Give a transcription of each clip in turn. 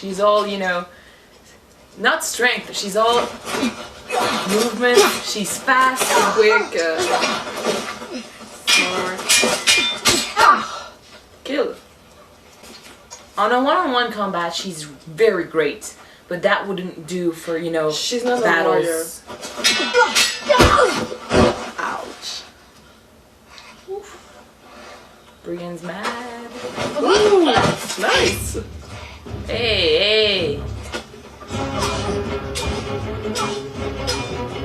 She's all, you know, not strength, she's all movement. She's fast and quick. Smart. Kill. On a one-on-one combat, she's very great. But that wouldn't do for, you know, she's not battles. A warrior. Ouch. Oof. Brienne's mad. Ooh, nice. Hey, hey.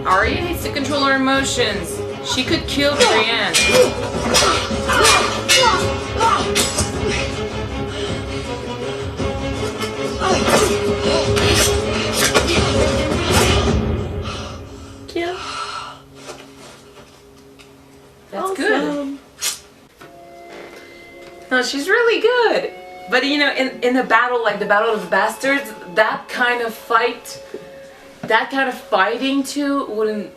Arya needs to control her emotions. She could kill Brienne. Kill. That's awesome. good. No, she's really good. But you know, in a battle like the Battle of the Bastards, that kind of fighting too wouldn't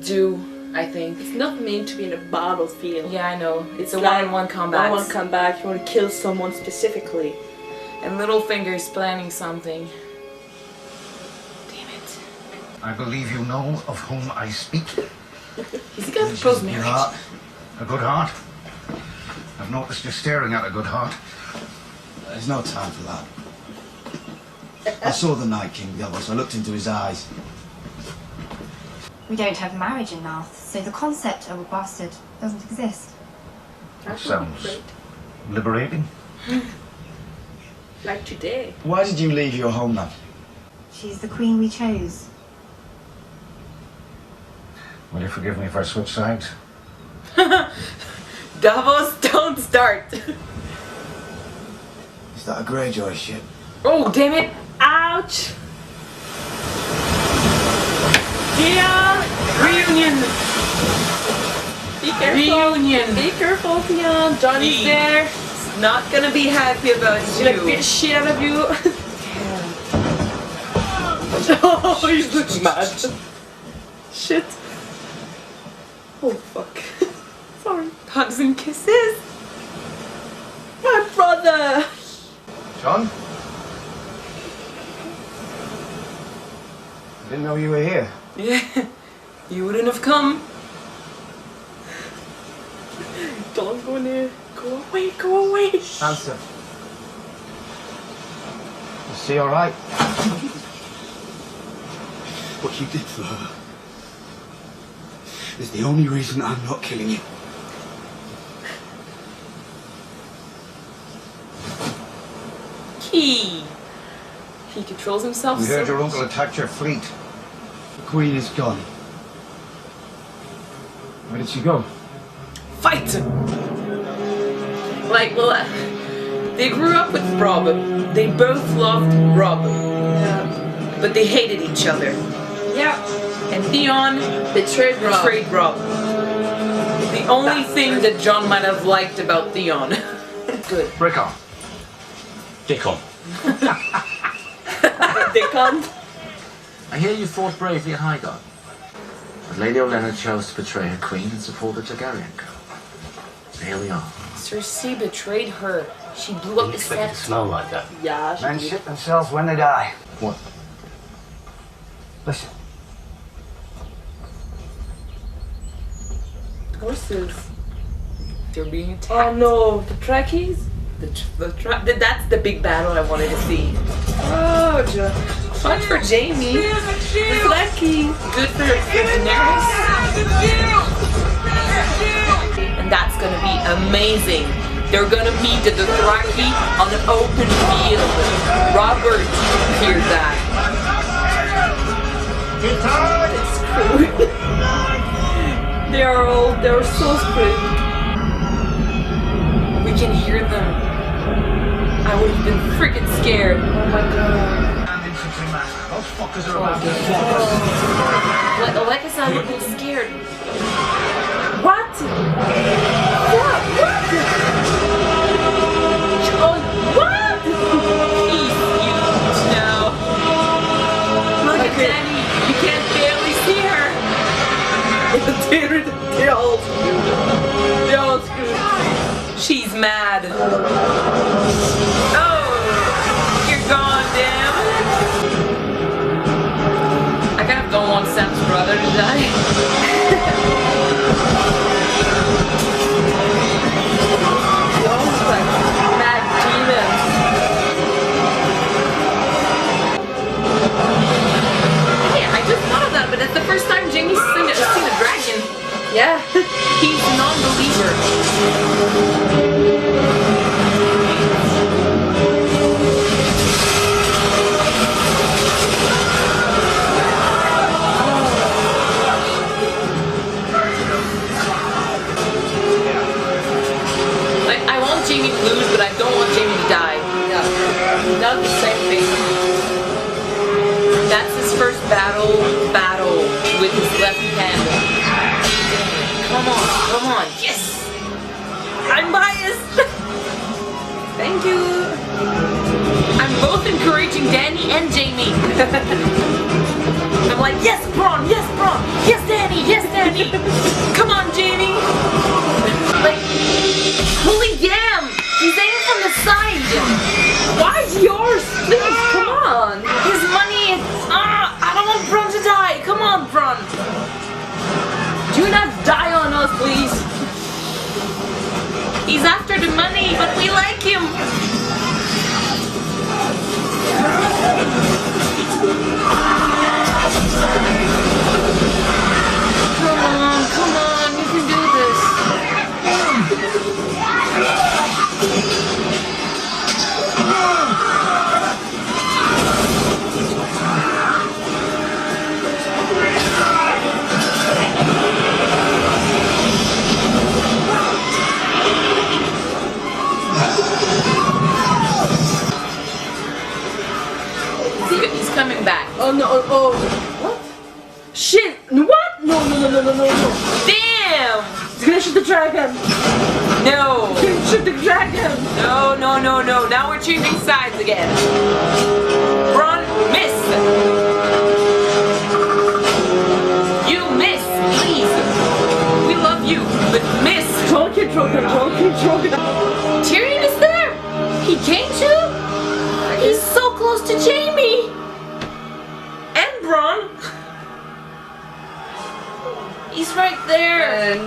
do, I think. It's not meant to be in a battlefield. Yeah, I know. It's a like one-on-one combat. One-on-one combat, you want to kill someone specifically. And Littlefinger's planning something. Damn it. I believe you know of whom I speak. He's got a proposed Your marriage. heart. A good heart. I've noticed you staring at a good heart. There's no time for that. I saw the Night King the other, so I looked into his eyes. We don't have marriage in Narth, so the concept of a bastard doesn't exist. That sounds liberating. Like today. Why did you leave your homeland? She's the queen we chose. Will you forgive me if I switch sides? Davos, don't start. Is that a Greyjoy ship? Oh, damn it. Ouch! Yeah! Reunion! Be careful! Reunion! Be careful, Theon! Johnny's there! He's not gonna be happy about He's gonna beat the you. shit out of you! Oh, he looks mad! Shit! Oh, fuck. Sorry. Hugs and kisses. My brother! John? I didn't know you were here. Yeah. You wouldn't have come. Don't go in there. Go away, go away! Answer. Is she alright? What you did for her is the only reason I'm not killing you. He controls himself We so heard your much. uncle attacked your fleet. The Queen is gone. Where did she go? Fight! Like, well, they grew up with Robb. They both loved Robb. Yeah. But they hated each other. Yeah. And Theon Betrayed Robb. betrayed Robb. The only thing that Jon might have liked about Theon. Good. Break on. Dick on. Dickon. I hear you fought bravely at Highgarden. But Lady Olenna chose to betray her queen and support the Targaryen girl. So here we are. Cersei betrayed her. She blew up the set. smell like that. Yeah, Men shit themselves when they die. What? Listen. horses. They're being attacked. Oh no, the trackies? That's the big battle I wanted to see. Oh, Fun for Jaime. the trackies. Good for Daenerys. And that's gonna be amazing. They're gonna meet the Dothraki on an open field. Robert heard that. It's cool. they're so screwed. We can hear them. I would have been freaking scared. Oh my god. And infantry man. Those fuckers are about to Like I said, I would have been scared. What? What? Oh, what? He's huge now. Look at Dany. You can barely see her. They're all screwed. They're all screwed. She's mad. Oh, you're gone, Dan. kind of don't want Sam's brother to die. They're almost like mad demons. Yeah, I just thought of that, but it's the first time Jamie's seen a dragon. Yeah. He's a non-believer. Like, I want Jamie to lose, but I don't want Jamie to die. Yeah. Not the same thing. That's his first battle with his left hand. Come on, yes! I'm biased! Thank you. I'm both encouraging Danny and Jamie. I'm like, yes, Braun, yes, Danny, come on, Jamie. Like, holy damn, he's aiming from the side. Why is yours? Please, come on. His money, I don't want Braun to die. Come on, Braun. Do not die on us, please. He's after the money, but we like him. Come on, you can do this. He's coming back. Oh no, oh. What? Shit! What? No. Damn! He's gonna shoot the dragon. No! He's gonna shoot the dragon. No. Now we're changing sides again. Braun, miss! You miss, please. We love you, but miss. Don't control him. Tyrion is there! He came to? He's so close to Jamie! And Braun! He's right there! And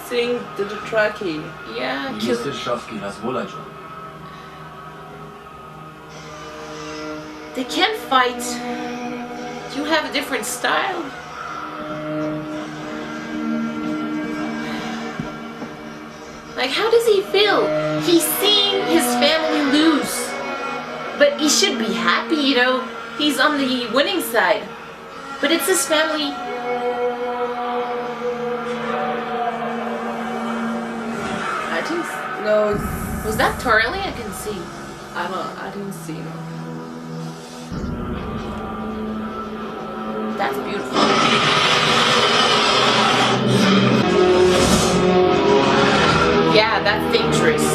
sing the Dothraki. Yeah, kill. Mistrzowski raz woleczą. They can't fight. You have a different style. Like, how does he feel? He's seeing his family lose. But he should be happy, you know? He's on the winning side. But it's his family. I think no. Was that Tarly? I can see. I didn't see him. That's beautiful. Yeah, that's dangerous.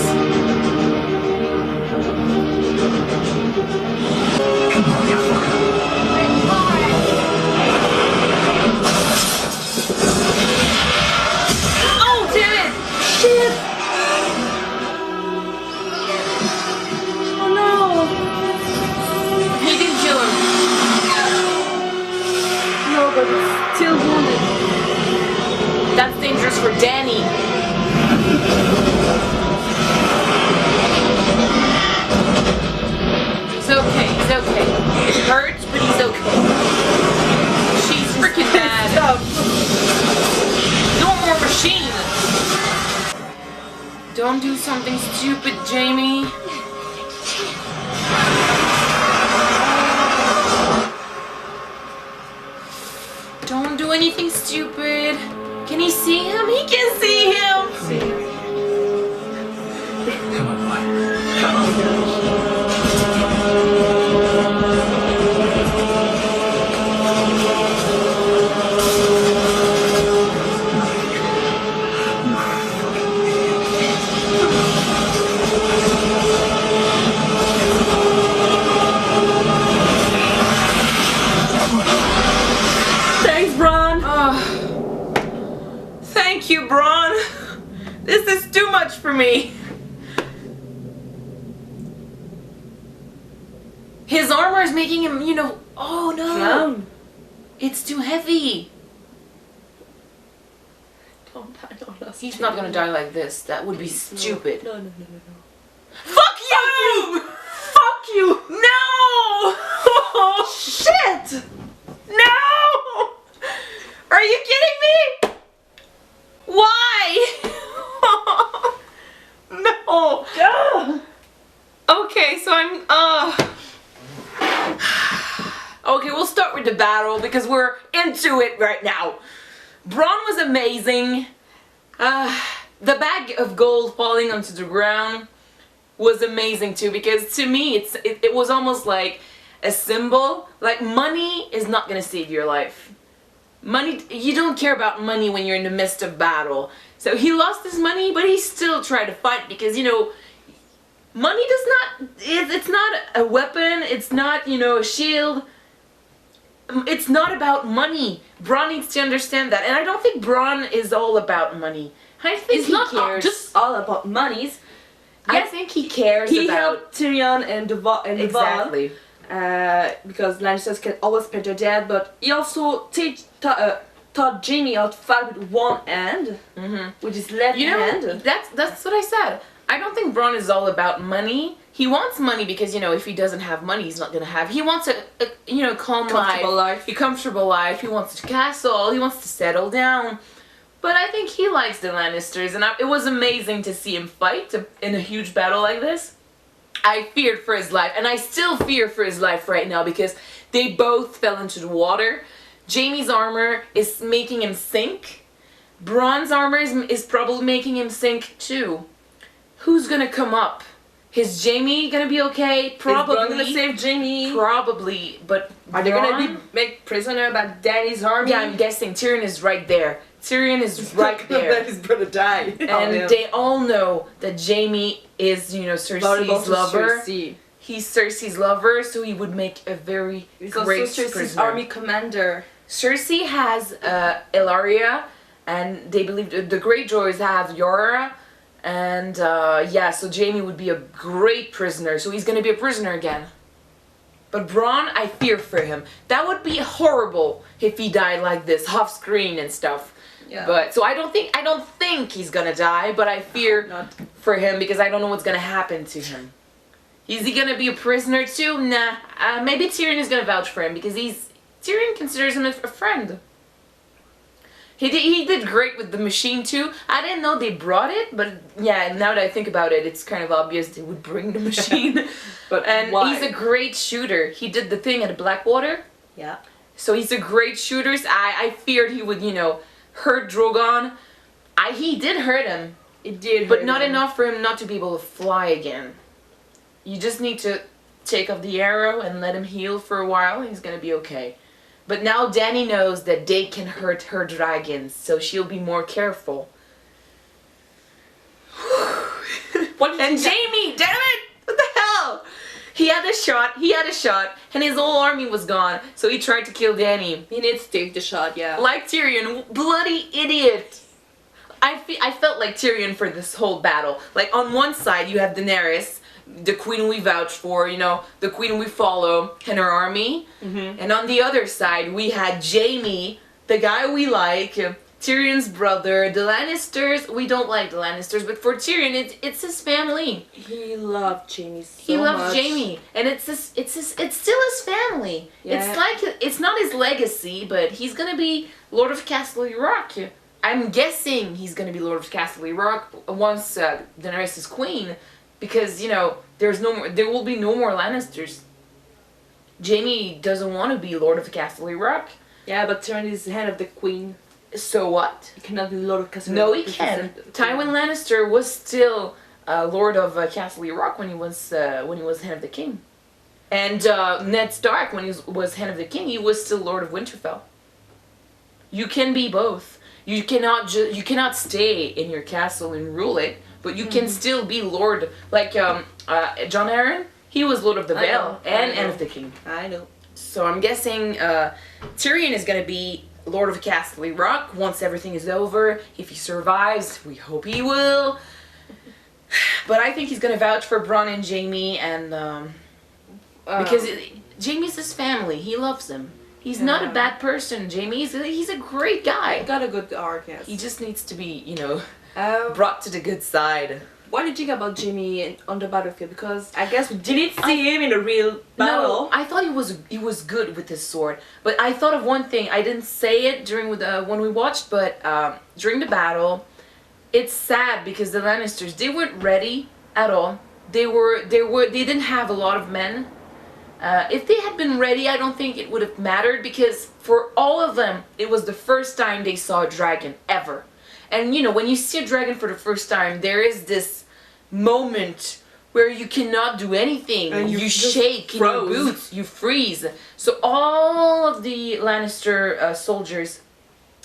Oh, damn it! Shit! Oh no! He didn't kill him. No, but it's still wounded. That's dangerous for Danny. He's okay. It hurts, but he's okay. She's freaking mad. No more machine. Don't do something stupid, Jamie. Don't do anything stupid. Can he see him? He can see him. Come on, boy. Come on. Thanks, Braun. Thank you, Braun. This is too much for me. His armor is making him, you know. Oh no. It's too heavy. Don't die on us. He's not gonna die like this. That would be stupid. No. Fuck you! Fuck you! No! Shit! No! Are you kidding me? Why? No! Okay, so Okay, we'll start with the battle because we're into it right now. Braun was amazing. The bag of gold falling onto the ground was amazing too, because to me it was almost like a symbol. Like, money is not gonna save your life. Money, you don't care about money when you're in the midst of battle. So he lost his money, but he still tried to fight because, you know, money does not, it's not a weapon, it's not, you know, a shield. It's not about money. Braun needs to understand that, and I don't think Braun is all about money. I think It's he not cares. just all about monies. I think he cares He about helped Tyrion and the exactly. because Lannisters can always pay their debt, but he also taught Jaime how to fight with one hand, with his left You know, hand. that's what I said. I don't think Braun is all about money. He wants money because, you know, if he doesn't have money, he's not gonna have. He wants a you know, Comfortable life. a comfortable life. He wants a castle. He wants to settle down. But I think he likes the Lannisters, and it was amazing to see him fight in a huge battle like this. I feared for his life, and I still fear for his life right now because they both fell into the water. Jaime's armor is making him sink. Braun's armor is probably making him sink too. Who's gonna come up? Is Jaime gonna be okay? Probably. Is Braun gonna save Jaime? Probably, but Are they gonna Braun- be made prisoner by Dany's army? Yeah, I'm guessing Tyrion is right there. Tyrion is right there. Let his brother die. And they all know that Jaime is, you know, Cersei's lover. He's Cersei's lover, so he would make a very He's great also Cersei's prisoner. army commander. Cersei has Ilaria, and they believe the Greyjoys have Yara, and yeah, so Jaime would be a great prisoner. So he's gonna be a prisoner again. But Braun, I fear for him. That would be horrible if he died like this, off screen and stuff. Yeah. But so I don't think he's gonna die, but I fear Not. for him because I don't know what's gonna happen to him. Is he gonna be a prisoner too? Nah. Maybe Tyrion is gonna vouch for him because Tyrion considers him a friend. He did great with the machine too. I didn't know they brought it, but yeah, now that I think about it, it's kind of obvious they would bring the machine. But and why? he's a great shooter. He did the thing at Blackwater. Yeah. So he's a great shooter. So I feared he would, you know, hurt Drogon. He did hurt him. It did, But not enough for him not to be able to fly again. You just need to take off the arrow and let him heal for a while. He's gonna be okay. But now Dany knows that they can hurt her dragons, so she'll be more careful. And Jaime, damn it! What the hell? He had a shot, and his whole army was gone, so he tried to kill Dany. He needs to take the shot, yeah. Like Tyrion, bloody idiot! I felt like Tyrion for this whole battle. Like, on one side you have Daenerys, the queen we vouch for, you know, the queen we follow, and her army. And on the other side we had Jaime, the guy we like, Tyrion's brother, the Lannisters. We don't like the Lannisters, but for Tyrion, it's his family. He loved Jaime so He loves much. Jaime, and it's still his family. Yeah. It's like, it's not his legacy, but he's gonna be Lord of Castle Rock. I'm guessing he's gonna be Lord of Castle Rock once Daenerys is queen, because, you know, there will be no more Lannisters. Jaime doesn't want to be Lord of Castle Rock. Yeah, but Tyrion is the head of the queen. So what? He cannot be Lord of Castle No, Rock he because can. he's the Tywin queen. Lannister was still Lord of Castle Rock when he was head of the king, and Ned Stark when he was head of the king, he was still Lord of Winterfell. You can be both. You cannot stay in your castle and rule it, but you can still be Lord. Like Jon Arryn, he was Lord of the Vale and End of the King. I know. So I'm guessing Tyrion is gonna be Lord of Castle Rock once everything is over. If he survives, we hope he will. But I think he's gonna vouch for Bronn and Jaime, and because Jaime's his family, he loves him. He's not a bad person, Jamie. He's a great guy. Got a good arc, yes. He just needs to be, you know, brought to the good side. What did you think about Jamie on the battlefield? Because I guess we didn't see him in a real battle. No, I thought he was good with his sword. But I thought of one thing. I didn't say it during when we watched, but during the battle, it's sad because the Lannisters, they weren't ready at all. They didn't have a lot of men. If they had been ready, I don't think it would have mattered, because for all of them, it was the first time they saw a dragon ever. And you know, when you see a dragon for the first time, there is this moment where you cannot do anything. And you shake in your boots, you freeze. So all of the Lannister soldiers,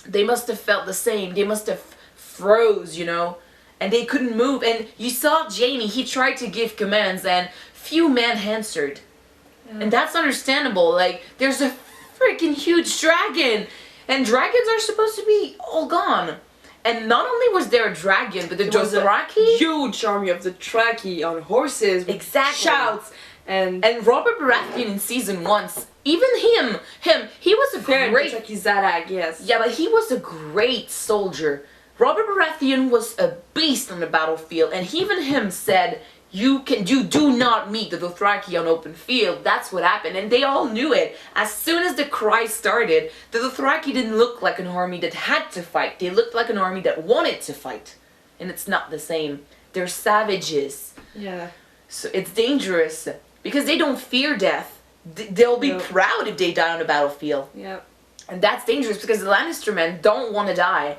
they must have felt the same. They must have froze, you know, and they couldn't move. And you saw Jaime, he tried to give commands and few men answered. And that's understandable. Like, there's a freaking huge dragon, and dragons are supposed to be all gone. And not only was there a dragon, but the Dothraki, huge army of the Dothraki on horses, with shouts, and Robert Baratheon in season 1, even him, he was a great Dothraki, yes. Yeah, but he was a great soldier. Robert Baratheon was a beast on the battlefield, and even him said, you do not meet the Dothraki on open field. That's what happened, and they all knew it. As soon as the cry started, the Dothraki didn't look like an army that had to fight. They looked like an army that wanted to fight, and it's not the same. They're savages. Yeah. So it's dangerous because they don't fear death. They'll be proud if they die on the battlefield. Yeah. And that's dangerous because the Lannister men don't want to die.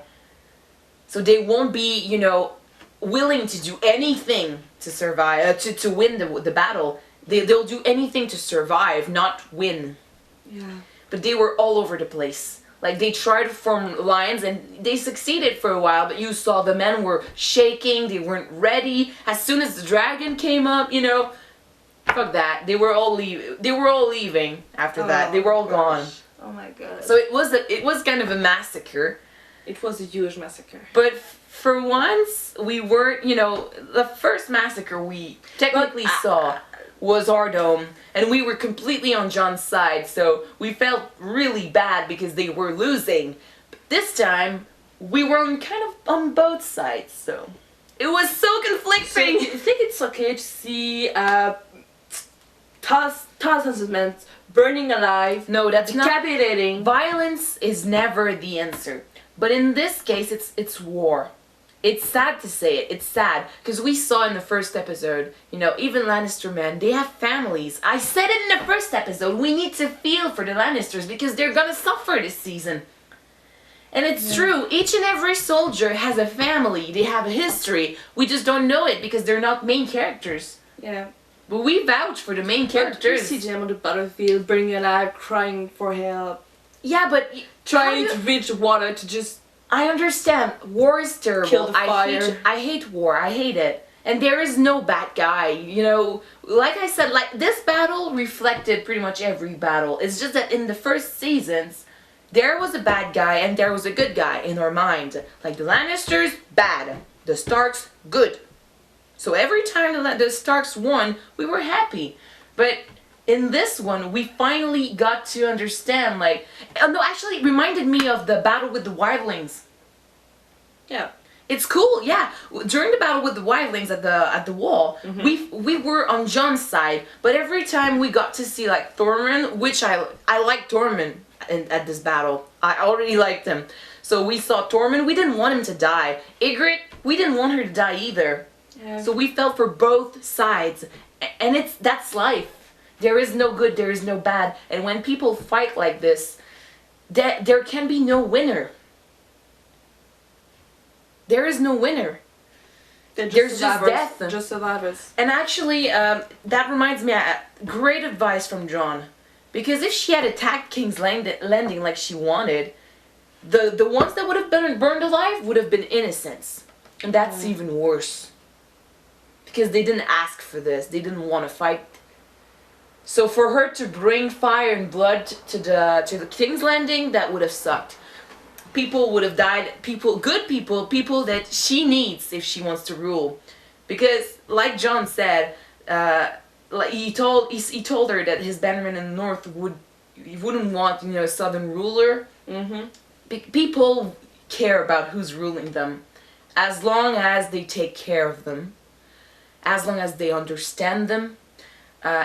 So they won't be, you know, willing to do anything to survive, to win the battle. They'll do anything to survive, not win. Yeah. But they were all over the place. Like, they tried to form lines and they succeeded for a while, but you saw the men were shaking, they weren't ready. As soon as the dragon came up, you know, fuck that. They were all leaving after that. They were all gone. Oh my god. So it was kind of a massacre. It was a huge massacre. But for once, we weren't, you know, the first massacre we technically saw was our dome, and we were completely on Jon's side, so we felt really bad because they were losing. But this time, we were on both sides, so it was so conflicting. So you think it's okay to see thousands of men burning alive? No, that's not. Decapitating. Violence is never the answer. But in this case, it's war. It's sad to say it. It's sad. Because we saw in the first episode, you know, even Lannister men, they have families. I said it in the first episode. We need to feel for the Lannisters because they're gonna suffer this season. And it's true. Each and every soldier has a family. They have a history. We just don't know it because they're not main characters. Yeah. But we vouch for the main characters. You see them on the battlefield, burning alive, crying for help. Yeah, but trying to reach water to just... I understand. War is terrible. Kill the fire. I hate war. I hate it. And there is no bad guy. You know, like I said, like this battle reflected pretty much every battle. It's just that in the first seasons, there was a bad guy and there was a good guy in our mind. Like the Lannisters, bad. The Starks, good. So every time the Starks won, we were happy. But in this one, we finally got to understand, like... no, actually, it reminded me of the battle with the wildlings. Yeah. It's cool, yeah. During the battle with the wildlings at the wall, we were on Jon's side, but every time we got to see, like, Tormund, which I like Tormund at this battle. I already liked him. So we saw Tormund, we didn't want him to die. Ygritte, we didn't want her to die either. Yeah. So we felt for both sides. And that's life. There is no good, there is no bad. And when people fight like this, there can be no winner. There is no winner. There's just death. Just survivors. And actually, that reminds me, great advice from Jon. Because if she had attacked King's Landing like she wanted, the ones that would have been burned alive would have been innocents. And that's even worse. Because they didn't ask for this. They didn't want to fight. So for her to bring fire and blood to the King's Landing, that would have sucked. People would have died. Good people that she needs if she wants to rule. Because, like Jon said, like he told her that his bannermen in the north would you wouldn't want, you know, a southern ruler. Mm-hmm. People care about who's ruling them, as long as they take care of them, as long as they understand them.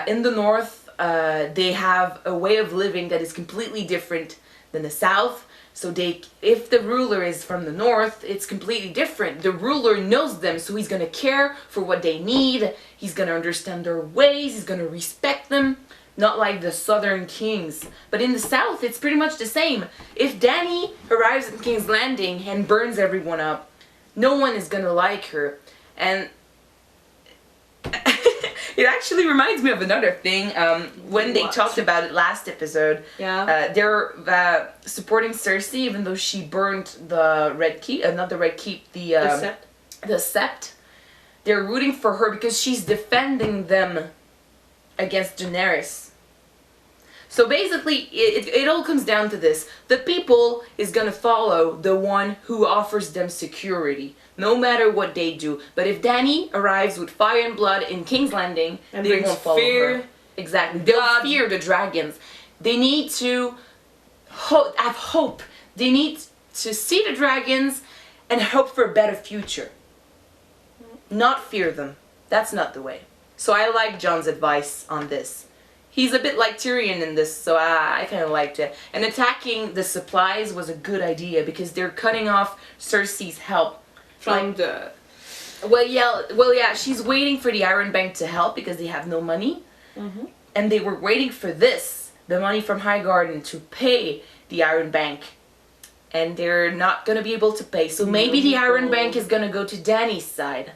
In the north, they have a way of living that is completely different than the south. So if the ruler is from the north, it's completely different. The ruler knows them, so he's gonna care for what they need. He's gonna understand their ways. He's gonna respect them. Not like the southern kings. But in the south, it's pretty much the same. If Dany arrives at King's Landing and burns everyone up, no one is gonna like her. And it actually reminds me of another thing. When they talked about it last episode, they're supporting Cersei even though she burnt the Red Keep, not the Red Keep, the Sept. They're rooting for her because she's defending them against Daenerys. So basically, it all comes down to this. The people is gonna follow the one who offers them security, no matter what they do. But if Dany arrives with fire and blood in King's Landing, and they won't follow her. Exactly. They'll fear the dragons. They need to have hope. They need to see the dragons and hope for a better future. Not fear them. That's not the way. So I like Jon's advice on this. He's a bit like Tyrion in this, so I kind of liked it. And attacking the supplies was a good idea because they're cutting off Cersei's help. From the... Well, yeah, she's waiting for the Iron Bank to help because they have no money. Mm-hmm. And they were waiting for this, the money from Highgarden, to pay the Iron Bank. And they're not going to be able to pay. So maybe the Iron Bank is going to go to Dany's side.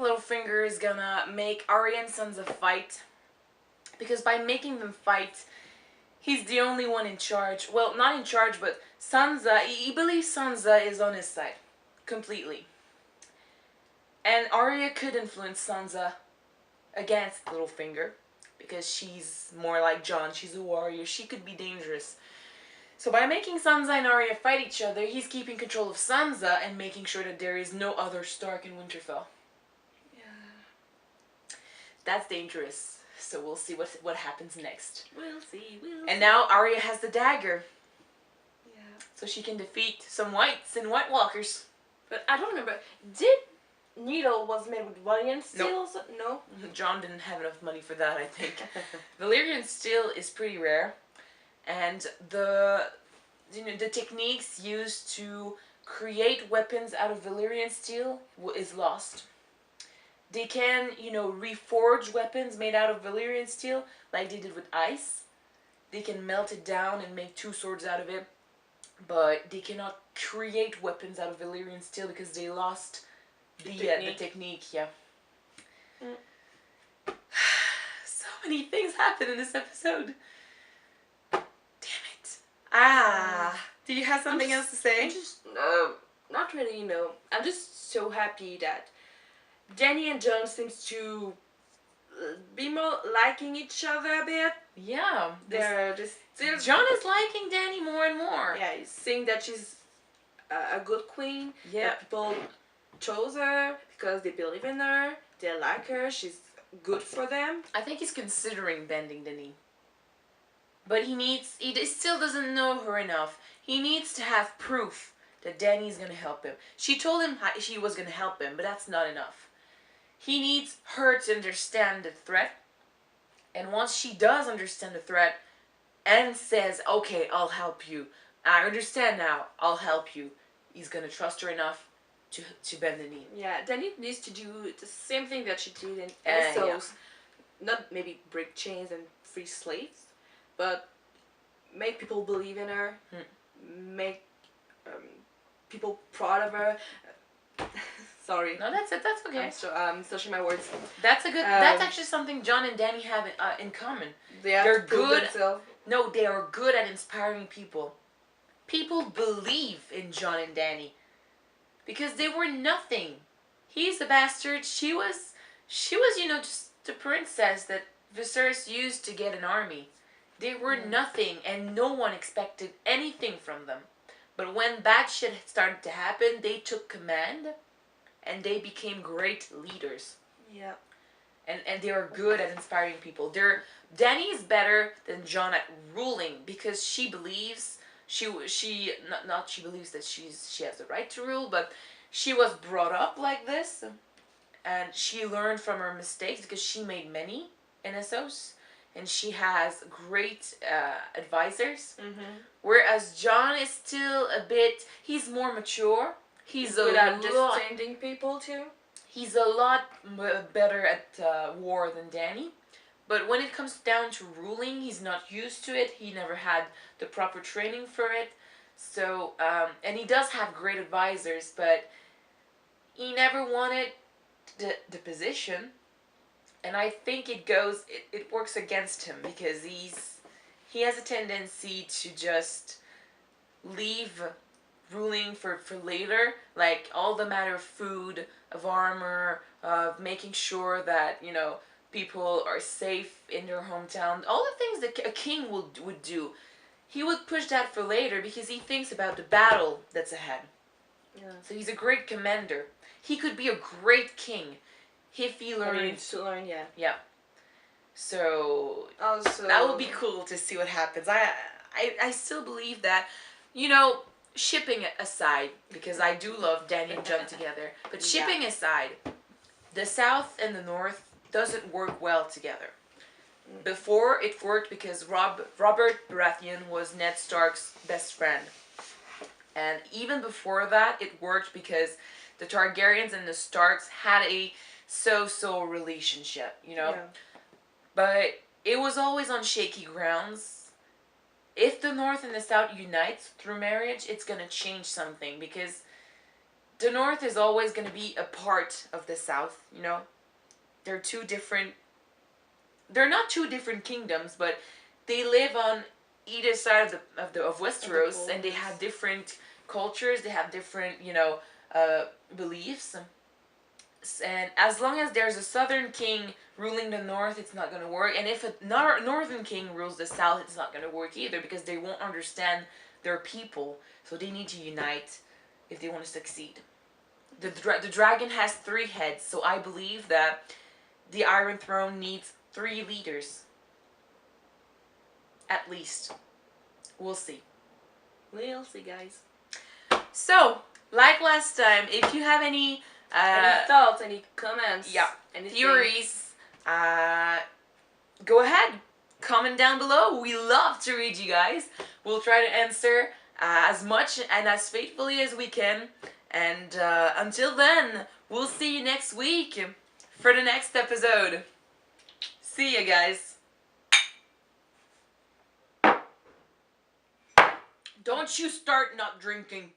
Littlefinger is going to make Arya and Sansa fight. Because by making them fight, he's the only one in charge. Well, not in charge, but Sansa, he believes Sansa is on his side. Completely. And Arya could influence Sansa against Littlefinger. Because she's more like Jon. She's a warrior. She could be dangerous. So by making Sansa and Arya fight each other, he's keeping control of Sansa and making sure that there is no other Stark in Winterfell. Yeah. That's dangerous. So we'll see what happens next. We'll see. And now Arya has the dagger. Yeah. So she can defeat some whites and White Walkers. But I don't remember. Did Needle was made with Valyrian steel? Nope. No? Jon didn't have enough money for that, I think. Valyrian steel is pretty rare. And the techniques used to create weapons out of Valyrian steel is lost. They can, reforge weapons made out of Valyrian steel, like they did with ice. They can melt it down and make 2 swords out of it. But they cannot create weapons out of Valyrian steel because they lost the technique. Yeah. So many things happen in this episode. Damn it. Do you have something else to say? I'm just, not really, I'm just so happy that Dany and Jon seems to be more liking each other a bit. Yeah. They're just... Jon is liking Dany more and more. Yeah, he's saying that she's a good queen. Yeah. That people chose her because they believe in her. They like her. She's good for them. I think he's considering bending the knee. But he still doesn't know her enough. He needs to have proof that Dany's going to help him. She told him she was going to help him, but that's not enough. He needs her to understand the threat. And once she does understand the threat and says, okay, I'll help you. I understand now. I'll help you. He's going to trust her enough to bend the knee. Yeah, Dany needs to do the same thing that she did in Essos. Not maybe break chains and free slaves, but make people believe in her. Make people proud of her. Sorry. No, that's it. That's okay. I'm searching my words. That's a good. That's actually something Jon and Dany have in common. They're good. No, they are good at inspiring people. People believe in Jon and Dany because they were nothing. He's a bastard. She was, just the princess that Viserys used to get an army. They were nothing, and no one expected anything from them. But when bad shit started to happen, they took command. And they became great leaders. Yeah. and they are good at inspiring people. Dany is better than Jon at ruling because she believes she believes that she has the right to rule, but she was brought up like this, and she learned from her mistakes because she made many in Essos, and she has great advisors. Whereas Jon is still he's more mature. He's good at understanding people too. He's a lot better at war than Dany. But when it comes down to ruling, he's not used to it. He never had the proper training for it. So, and he does have great advisors, but he never wanted the position. And I think it works against him because he has a tendency to just leave ruling for later, like all the matter of food, of armor, of making sure that, people are safe in their hometown, all the things that a king would do. He would push that for later because he thinks about the battle that's ahead. Yeah. So he's a great commander. He could be a great king if he learned. He needs to learn, yeah. Yeah. So also that would be cool to see what happens. I still believe that, shipping aside, because I do love Dany and Jon together, but shipping aside, the South and the North doesn't work well together. Before, it worked because Robert Baratheon was Ned Stark's best friend. And even before that, it worked because the Targaryens and the Starks had a so-so relationship, Yeah. But it was always on shaky grounds. If the North and the South unites through marriage, it's going to change something because the North is always going to be a part of the South, They're they're not two different kingdoms, but they live on either side of Westeros, and they have different cultures, they have different, beliefs. And as long as there's a southern king ruling the north, it's not going to work. And if a northern king rules the south, it's not going to work either because they won't understand their people. So they need to unite if they want to succeed. The dragon has 3 heads, so I believe that the Iron Throne needs 3 leaders. At least. We'll see. We'll see, guys. So, like last time, if you have any thoughts, any comments, anything, theories, go ahead. Comment down below. We love to read you guys. We'll try to answer as much and as faithfully as we can. And until then, we'll see you next week for the next episode. See ya, guys. Don't you start not drinking.